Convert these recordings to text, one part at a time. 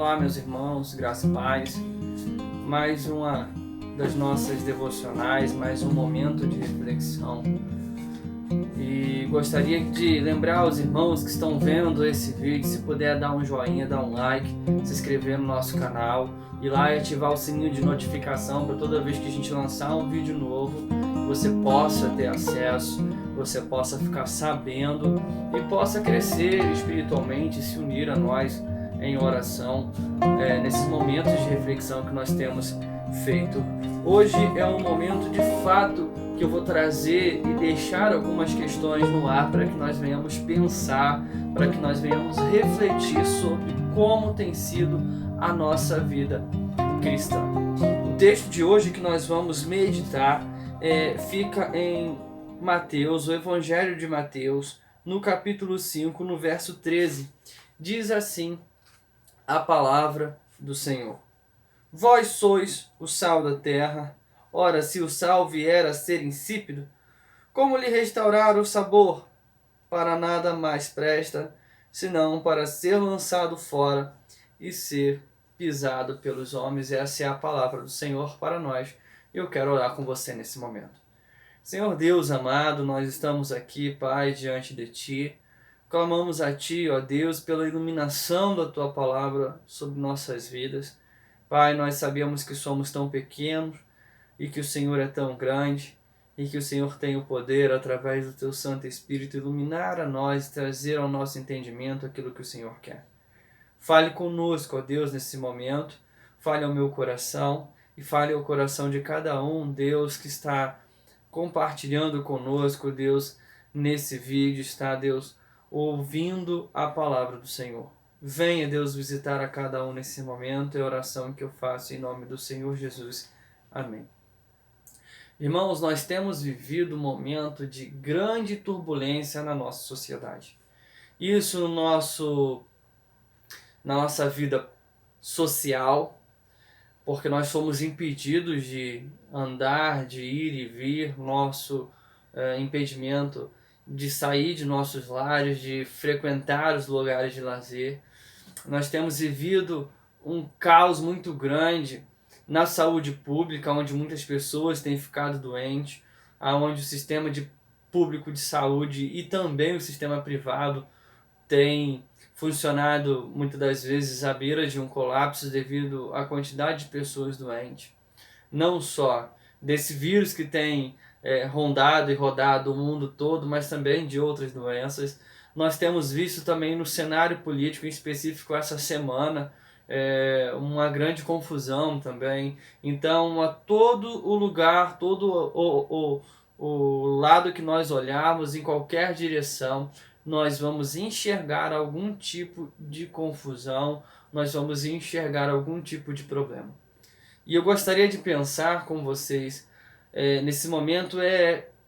Olá, meus irmãos, graça e paz. Mais uma das nossas devocionais, mais um momento de reflexão. E gostaria de lembrar aos irmãos que estão vendo esse vídeo, se puder dar um joinha, dar um like, se inscrever no nosso canal, ir lá e ativar o sininho de notificação para toda vez que a gente lançar um vídeo novo, você possa ter acesso, você possa ficar sabendo e possa crescer espiritualmente, se unir a nós em oração nesses momentos de reflexão que nós temos feito. Hoje é um momento de fato que eu vou trazer e deixar algumas questões no ar para que nós venhamos pensar, para que nós venhamos refletir sobre como tem sido a nossa vida cristã. O texto de hoje que nós vamos meditar fica em Mateus, o Evangelho de Mateus, no capítulo 5, no verso 13. Diz assim a palavra do Senhor: Vós sois o sal da terra. Ora, se o sal vier a ser insípido, como lhe restaurar o sabor? Para nada mais presta, senão para ser lançado fora e ser pisado pelos homens. Essa é a palavra do Senhor para nós. Eu quero orar com você nesse momento. Senhor Deus amado, nós estamos aqui, Pai, diante de Ti. Clamamos a Ti, ó Deus, pela iluminação da Tua palavra sobre nossas vidas. Pai, nós sabemos que somos tão pequenos e que o Senhor é tão grande e que o Senhor tem o poder, através do Teu Santo Espírito, iluminar a nós, trazer ao nosso entendimento aquilo que o Senhor quer. Fale conosco, ó Deus, nesse momento. Fale ao meu coração e fale ao coração de cada um, Deus, que está compartilhando conosco, Deus, nesse vídeo, está, Deus, ouvindo a palavra do Senhor. Venha, Deus, visitar a cada um nesse momento. É a oração que eu faço em nome do Senhor Jesus. Amém. Irmãos, nós temos vivido um momento de grande turbulência na nossa sociedade. Isso na nossa vida social, porque nós somos impedidos de andar, de ir e vir, nosso impedimento de sair de nossos lares, de frequentar os lugares de lazer. Nós temos vivido um caos muito grande na saúde pública, onde muitas pessoas têm ficado doentes, onde o sistema público de saúde e também o sistema privado tem funcionado muitas das vezes à beira de um colapso devido à quantidade de pessoas doentes. Não só desse vírus que tem rondado e rodado o mundo todo, mas também de outras doenças. Nós temos visto também no cenário político, em específico essa semana, uma grande confusão também. Então, a todo o lugar, todo o lado que nós olharmos, em qualquer direção, nós vamos enxergar algum tipo de confusão, nós vamos enxergar algum tipo de problema. E eu gostaria de pensar com vocês, nesse momento,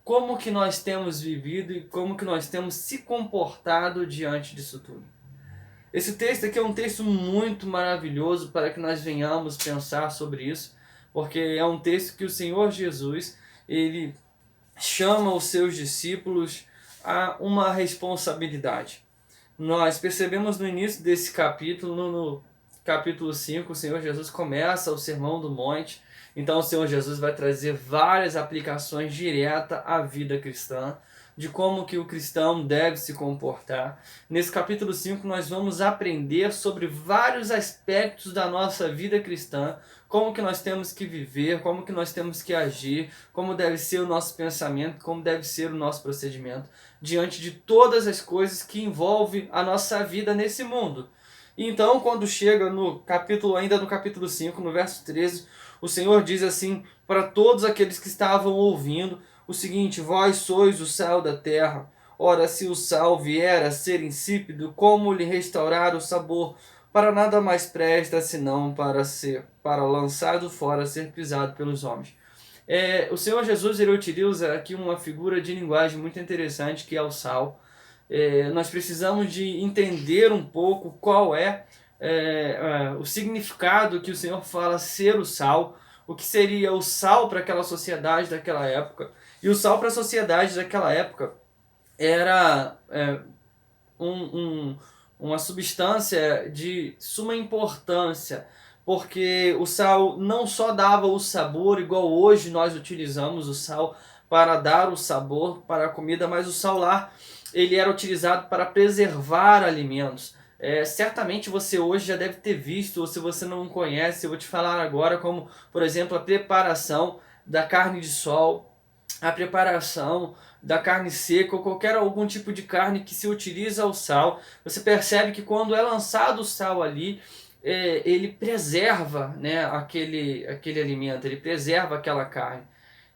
como que nós temos vivido e como que nós temos se comportado diante disso tudo. Esse texto aqui é um texto muito maravilhoso para que nós venhamos pensar sobre isso, porque é um texto que o Senhor Jesus, ele chama os seus discípulos a uma responsabilidade. Nós percebemos no início desse capítulo, no capítulo 5, o Senhor Jesus começa o Sermão do Monte. Então o Senhor Jesus vai trazer várias aplicações diretas à vida cristã, de como que o cristão deve se comportar. Nesse capítulo 5 nós vamos aprender sobre vários aspectos da nossa vida cristã, como que nós temos que viver, como que nós temos que agir, como deve ser o nosso pensamento, como deve ser o nosso procedimento, diante de todas as coisas que envolvem a nossa vida nesse mundo. Então, quando chega ainda no capítulo 5, no verso 13, o Senhor diz assim para todos aqueles que estavam ouvindo o seguinte: Vós sois o sal da terra. Ora, se o sal vier a ser insípido, como lhe restaurar o sabor? Para nada mais presta, senão para lançado fora, ser pisado pelos homens. O Senhor Jesus, ele utiliza aqui uma figura de linguagem muito interessante, que é o sal. Nós precisamos de entender um pouco qual o significado que o Senhor fala ser o sal, o que seria o sal para aquela sociedade daquela época. E o sal para a sociedade daquela época era uma substância de suma importância, porque o sal não só dava o sabor, igual hoje nós utilizamos o sal para dar o sabor para a comida, mas o sal lá ele era utilizado para preservar alimentos. Certamente você hoje já deve ter visto, ou se você não conhece, eu vou te falar agora como, por exemplo, a preparação da carne de sol, a preparação da carne seca ou qualquer algum tipo de carne que se utiliza o sal. Você percebe que quando é lançado o sal ali, ele preserva, né, aquele alimento, ele preserva aquela carne.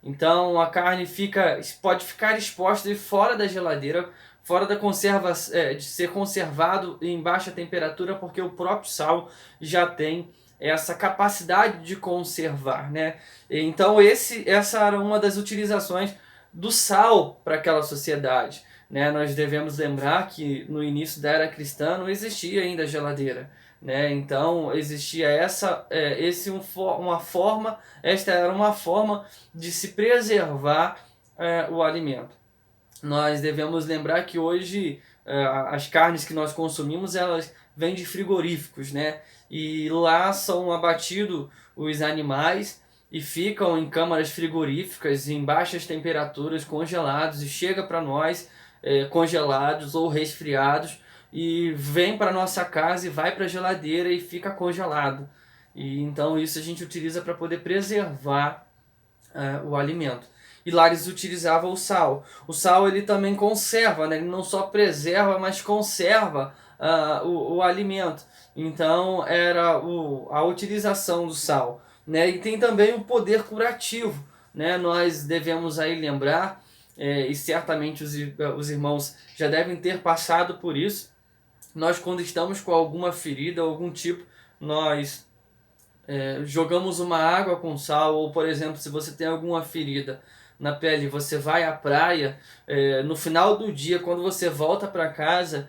Então a carne pode ficar exposta e fora da geladeira, fora da conserva, de ser conservado em baixa temperatura, porque o próprio sal já tem essa capacidade de conservar, né? Então essa era uma das utilizações do sal para aquela sociedade, né? Nós devemos lembrar que no início da era cristã não existia ainda geladeira, né? Então existia esta era uma forma de se preservar o alimento. Nós devemos lembrar que hoje as carnes que nós consumimos, elas vêm de frigoríficos, né? E lá são abatidos os animais e ficam em câmaras frigoríficas em baixas temperaturas, congelados, e chega para nós congelados ou resfriados, e vem para nossa casa e vai para a geladeira e fica congelado. E então isso a gente utiliza para poder preservar o alimento. E lá eles utilizavam o sal. O sal ele também conserva, né? Ele não só preserva, mas conserva o alimento. Então era a utilização do sal, né? E tem também o poder curativo, né? Nós devemos aí lembrar, e certamente os irmãos já devem ter passado por isso. Nós, quando estamos com alguma ferida, algum tipo, nós jogamos uma água com sal, ou por exemplo, se você tem alguma ferida na pele, você vai à praia, no final do dia, quando você volta para casa,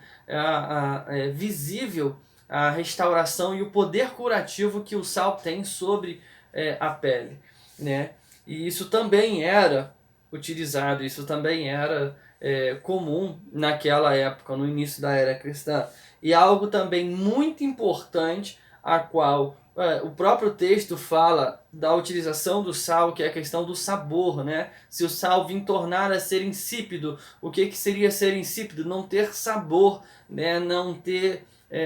é visível a restauração e o poder curativo que o sal tem sobre a pele, né? E isso também era utilizado, isso também era comum naquela época, no início da era cristã. E algo também muito importante, a qual o próprio texto fala da utilização do sal, que é a questão do sabor, né? Se o sal vir tornar a ser insípido, o que seria ser insípido? Não ter sabor, né? Não ter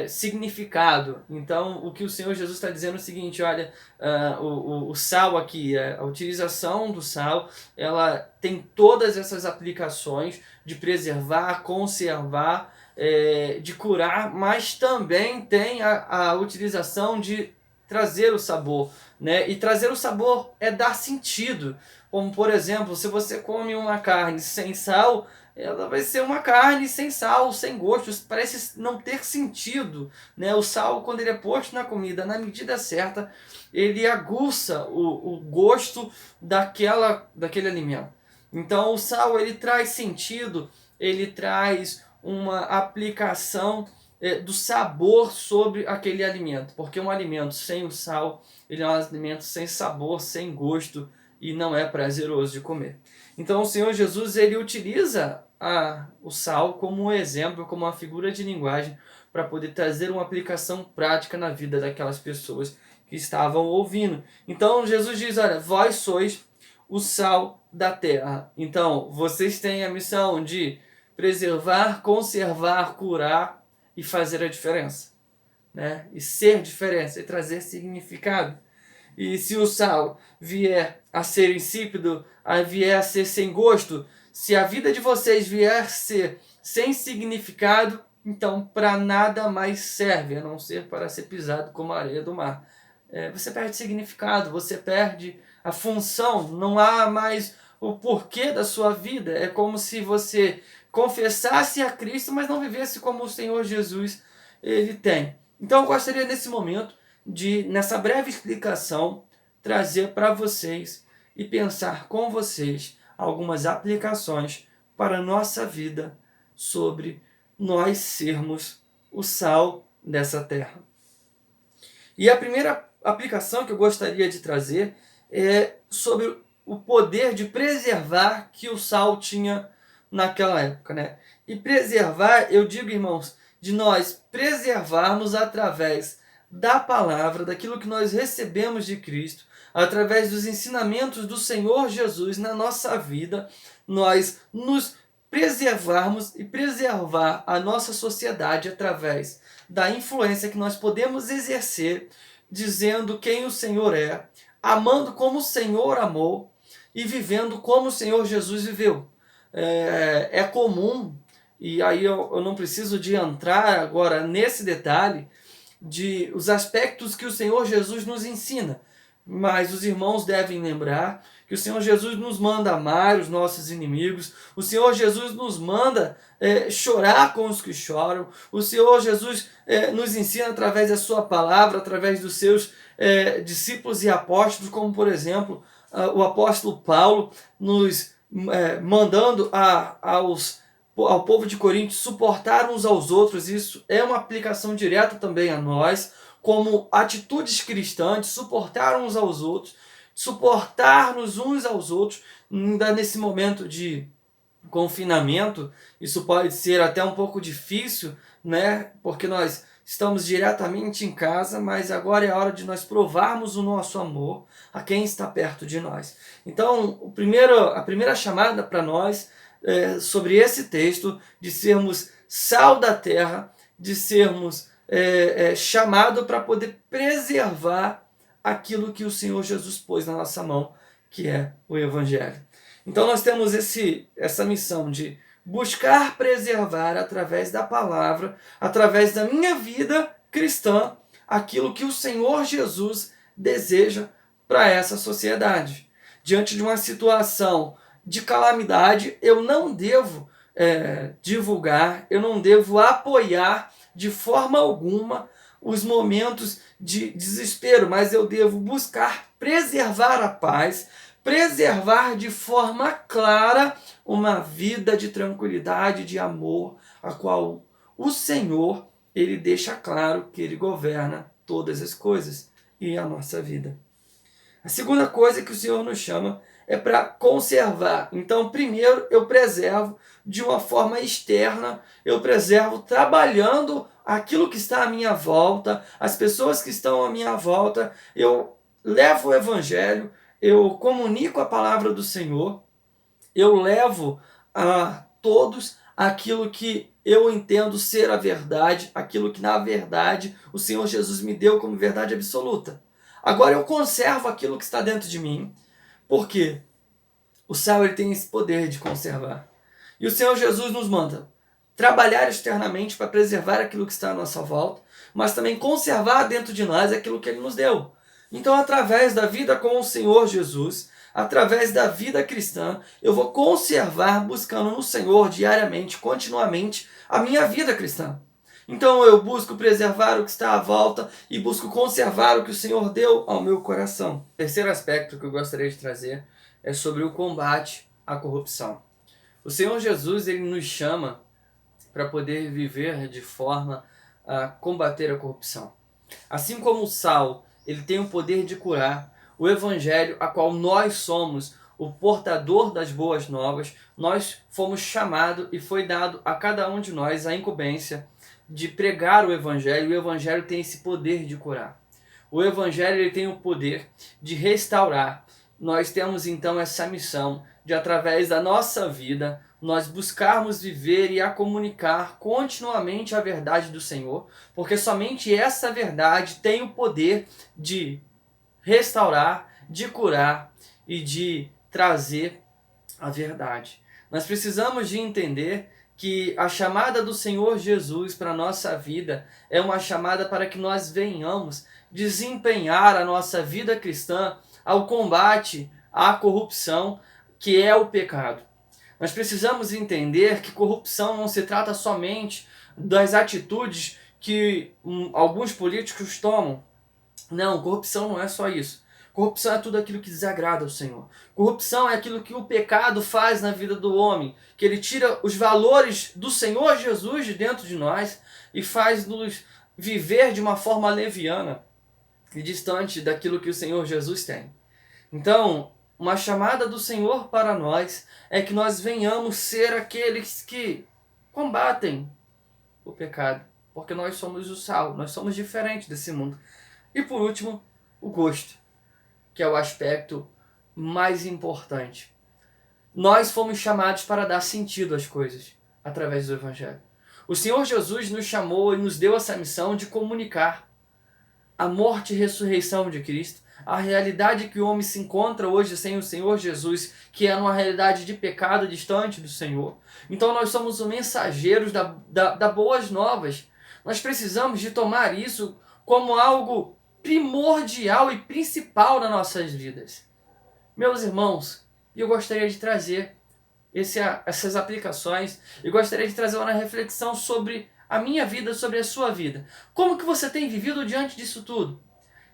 significado. Então, o que o Senhor Jesus está dizendo é o seguinte: olha, o sal aqui, a utilização do sal, ela tem todas essas aplicações de preservar, conservar, de curar, mas também tem a utilização de trazer o sabor, né? E trazer o sabor é dar sentido. Como, por exemplo, se você come uma carne sem sal, ela vai ser uma carne sem sal, sem gosto, parece não ter sentido, né? O sal, quando ele é posto na comida na medida certa, ele aguça o gosto daquele alimento. Então o sal ele traz sentido, ele traz uma aplicação do sabor sobre aquele alimento, porque um alimento sem o sal, ele é um alimento sem sabor, sem gosto, e não é prazeroso de comer. Então o Senhor Jesus ele utiliza o sal como um exemplo, como uma figura de linguagem, para poder trazer uma aplicação prática na vida daquelas pessoas que estavam ouvindo. Então Jesus diz: olha, vós sois o sal da terra. Então vocês têm a missão de preservar, conservar, curar e fazer a diferença, né? E ser diferença, e trazer significado. E se o sal vier a ser insípido, vier a ser sem gosto, se a vida de vocês vier a ser sem significado, então para nada mais serve, a não ser para ser pisado como a areia do mar. Você perde significado, você perde a função, não há mais o porquê da sua vida. É como se você confessasse a Cristo, mas não vivesse como o Senhor Jesus ele tem. Então eu gostaria nesse momento de, nessa breve explicação, trazer para vocês e pensar com vocês algumas aplicações para a nossa vida sobre nós sermos o sal dessa terra. E a primeira aplicação que eu gostaria de trazer é sobre o poder de preservar que o sal tinha naquela época, né? E preservar, eu digo, irmãos, de nós preservarmos através da palavra, daquilo que nós recebemos de Cristo, através dos ensinamentos do Senhor Jesus na nossa vida, nós nos preservarmos e preservar a nossa sociedade através da influência que nós podemos exercer, dizendo quem o Senhor é, amando como o Senhor amou e vivendo como o Senhor Jesus viveu. É comum, e aí eu não preciso de entrar agora nesse detalhe, de os aspectos que o Senhor Jesus nos ensina, mas os irmãos devem lembrar que o Senhor Jesus nos manda amar os nossos inimigos, o Senhor Jesus nos manda chorar com os que choram, o Senhor Jesus nos ensina através da sua palavra, através dos seus discípulos e apóstolos, como por exemplo o apóstolo Paulo nos mandando ao povo de Corinto suportar uns aos outros. Isso é uma aplicação direta também a nós, como atitudes cristãs, suportar uns aos outros, suportar-nos uns aos outros, ainda nesse momento de confinamento. Isso pode ser até um pouco difícil, né? Porque nós estamos diretamente em casa, mas agora é a hora de nós provarmos o nosso amor a quem está perto de nós. Então, a primeira chamada para nós sobre esse texto, de sermos sal da terra, de sermos chamado para poder preservar aquilo que o Senhor Jesus pôs na nossa mão, que é o Evangelho. Então nós temos essa missão de buscar preservar através da palavra, através da minha vida cristã, aquilo que o Senhor Jesus deseja para essa sociedade. Diante de uma situação de calamidade, eu não devo divulgar, eu não devo apoiar de forma alguma os momentos de desespero, mas eu devo buscar preservar a paz, preservar de forma clara uma vida de tranquilidade, de amor, a qual o Senhor, ele deixa claro que ele governa todas as coisas e a nossa vida. A segunda coisa que o Senhor nos chama é para conservar. Então, primeiro, eu preservo de uma forma externa, eu preservo trabalhando aquilo que está à minha volta, as pessoas que estão à minha volta, eu levo o Evangelho, eu comunico a palavra do Senhor, eu levo a todos aquilo que eu entendo ser a verdade, aquilo que na verdade o Senhor Jesus me deu como verdade absoluta. Agora eu conservo aquilo que está dentro de mim, porque o céu ele tem esse poder de conservar. E o Senhor Jesus nos manda trabalhar externamente para preservar aquilo que está à nossa volta, mas também conservar dentro de nós aquilo que ele nos deu. Então, através da vida com o Senhor Jesus, através da vida cristã, eu vou conservar buscando no Senhor diariamente, continuamente, a minha vida cristã. Então eu busco preservar o que está à volta e busco conservar o que o Senhor deu ao meu coração. O terceiro aspecto que eu gostaria de trazer é sobre o combate à corrupção. O Senhor Jesus ele nos chama para poder viver de forma a combater a corrupção. Assim como o sal ele tem o poder de curar, o Evangelho, a qual nós somos o portador das boas novas, nós fomos chamados e foi dado a cada um de nós a incumbência de pregar o Evangelho. O Evangelho tem esse poder de curar. O Evangelho ele tem o poder de restaurar. Nós temos então essa missão de, através da nossa vida, nós buscarmos viver e a comunicar continuamente a verdade do Senhor, porque somente essa verdade tem o poder de restaurar, de curar e de trazer a verdade. Nós precisamos de entender que a chamada do Senhor Jesus para a nossa vida é uma chamada para que nós venhamos desempenhar a nossa vida cristã ao combate à corrupção, que é o pecado. Nós precisamos entender que corrupção não se trata somente das atitudes que alguns políticos tomam. Não, corrupção não é só isso. Corrupção é tudo aquilo que desagrada ao Senhor. Corrupção é aquilo que o pecado faz na vida do homem, que ele tira os valores do Senhor Jesus de dentro de nós e faz-nos viver de uma forma leviana e distante daquilo que o Senhor Jesus tem. Então, uma chamada do Senhor para nós é que nós venhamos ser aqueles que combatem o pecado, porque nós somos o sal, nós somos diferentes desse mundo. E por último, o gosto, que é o aspecto mais importante. Nós fomos chamados para dar sentido às coisas através do Evangelho. O Senhor Jesus nos chamou e nos deu essa missão de comunicar a morte e ressurreição de Cristo, a realidade que o homem se encontra hoje sem o Senhor Jesus, que é uma realidade de pecado distante do Senhor. Então nós somos os mensageiros da boas novas. Nós precisamos de tomar isso como algo primordial e principal nas nossas vidas. Meus irmãos, eu gostaria de trazer essas aplicações e gostaria de trazer uma reflexão sobre a minha vida, sobre a sua vida. Como que você tem vivido diante disso tudo?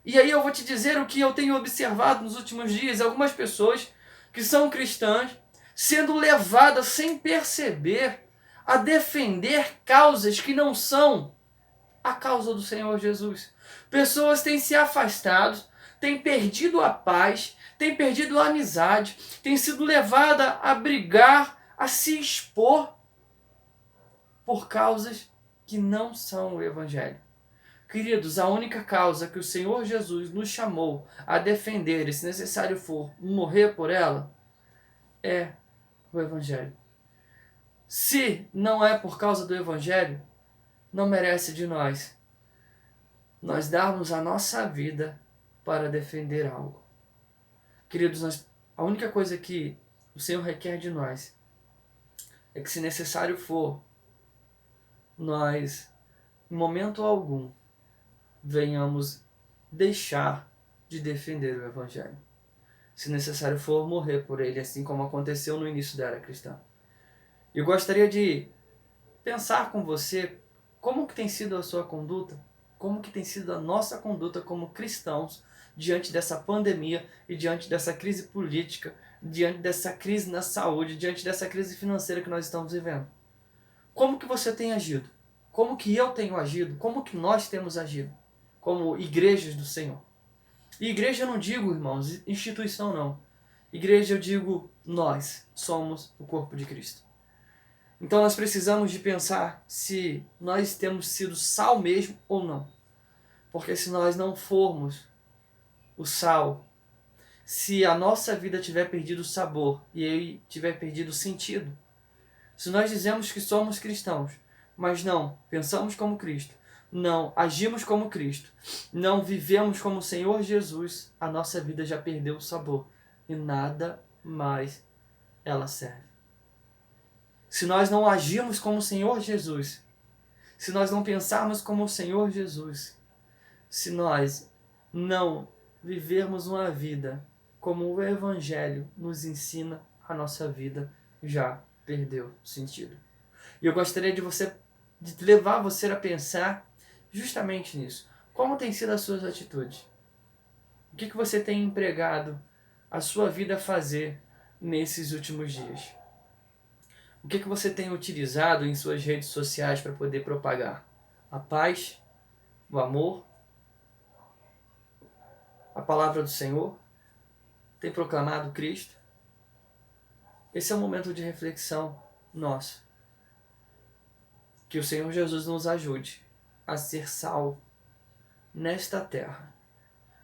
E aí eu vou te dizer o que eu tenho observado nos últimos dias, algumas pessoas que são cristãs sendo levadas sem perceber a defender causas que não são a causa do Senhor Jesus. Pessoas têm se afastado, têm perdido a paz, têm perdido a amizade, têm sido levada a brigar, a se expor por causas que não são o Evangelho. Queridos, a única causa que o Senhor Jesus nos chamou a defender, e se necessário for morrer por ela, é o Evangelho. Se não é por causa do Evangelho, não merece de nós darmos a nossa vida para defender algo. Queridos, a única coisa que o Senhor requer de nós é que, se necessário for, nós, em momento algum, venhamos deixar de defender o Evangelho. Se necessário for, morrer por ele, assim como aconteceu no início da era cristã. Eu gostaria de pensar com você como que tem sido a sua conduta, como que tem sido a nossa conduta como cristãos diante dessa pandemia e diante dessa crise política, diante dessa crise na saúde, diante dessa crise financeira que nós estamos vivendo. Como que você tem agido? Como que eu tenho agido? Como que nós temos agido? Como igrejas do Senhor. E igreja eu não digo, irmãos, instituição não. Igreja eu digo nós somos o corpo de Cristo. Então nós precisamos de pensar se nós temos sido sal mesmo ou não. Porque se nós não formos o sal, se a nossa vida tiver perdido o sabor e aí tiver perdido o sentido, se nós dizemos que somos cristãos, mas não pensamos como Cristo, não agimos como Cristo, não vivemos como o Senhor Jesus, a nossa vida já perdeu o sabor e nada mais ela serve. Se nós não agirmos como o Senhor Jesus, se nós não pensarmos como o Senhor Jesus, se nós não vivermos uma vida como o Evangelho nos ensina, a nossa vida já perdeu sentido. E eu gostaria de levar você a pensar justamente nisso. Como tem sido as suas atitudes? O que você tem empregado a sua vida a fazer nesses últimos dias? O que você tem utilizado em suas redes sociais para poder propagar? A paz, o amor, a palavra do Senhor? Tem proclamado Cristo? Esse é um momento de reflexão nosso. Que o Senhor Jesus nos ajude a ser sal nesta terra.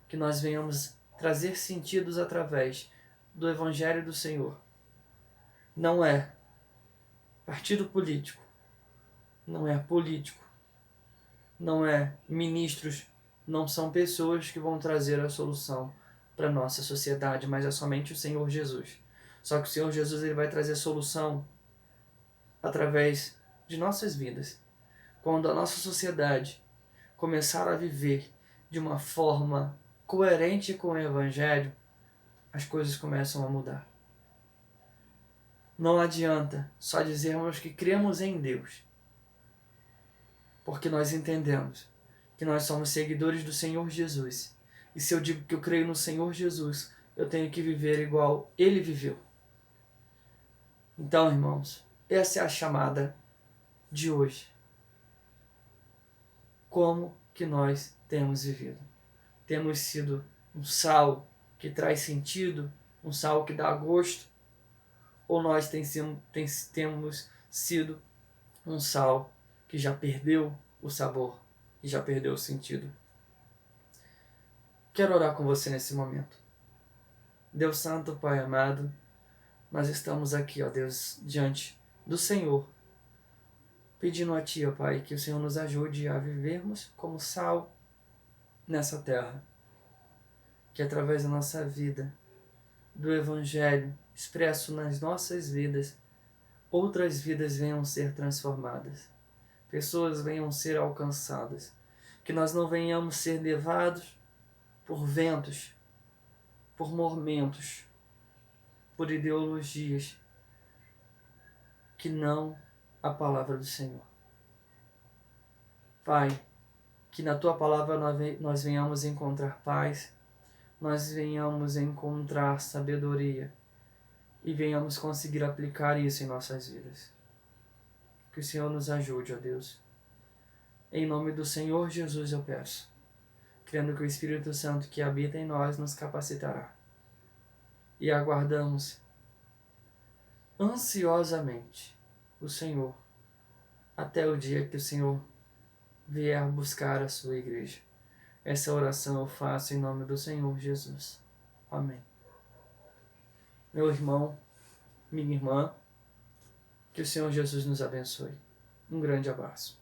Que nós venhamos trazer sentidos através do Evangelho do Senhor. Não é partido político, não é político, não é ministros, não são pessoas que vão trazer a solução para a nossa sociedade, mas é somente o Senhor Jesus. Só que o Senhor Jesus ele vai trazer solução através de nossas vidas. Quando a nossa sociedade começar a viver de uma forma coerente com o Evangelho, as coisas começam a mudar. Não adianta só dizermos que cremos em Deus, porque nós entendemos que nós somos seguidores do Senhor Jesus. E se eu digo que eu creio no Senhor Jesus, eu tenho que viver igual Ele viveu. Então, irmãos, essa é a chamada de hoje. Como que nós temos vivido? Temos sido um sal que traz sentido, um sal que dá gosto, ou nós temos sido um sal que já perdeu o sabor e já perdeu o sentido. Quero orar com você nesse momento. Deus Santo, Pai amado, nós estamos aqui, ó Deus, diante do Senhor, pedindo a Ti, ó Pai, que o Senhor nos ajude a vivermos como sal nessa terra, que através da nossa vida, do Evangelho expresso nas nossas vidas, outras vidas venham ser transformadas, pessoas venham ser alcançadas, que nós não venhamos ser levados por ventos, por momentos, por ideologias, que não a palavra do Senhor. Pai, que na Tua palavra nós venhamos encontrar paz, nós venhamos encontrar sabedoria e venhamos conseguir aplicar isso em nossas vidas. Que o Senhor nos ajude, ó Deus. Em nome do Senhor Jesus eu peço, crendo que o Espírito Santo que habita em nós nos capacitará. E aguardamos ansiosamente o Senhor até o dia que o Senhor vier buscar a sua igreja. Essa oração eu faço em nome do Senhor Jesus. Amém. Meu irmão, minha irmã, que o Senhor Jesus nos abençoe. Um grande abraço.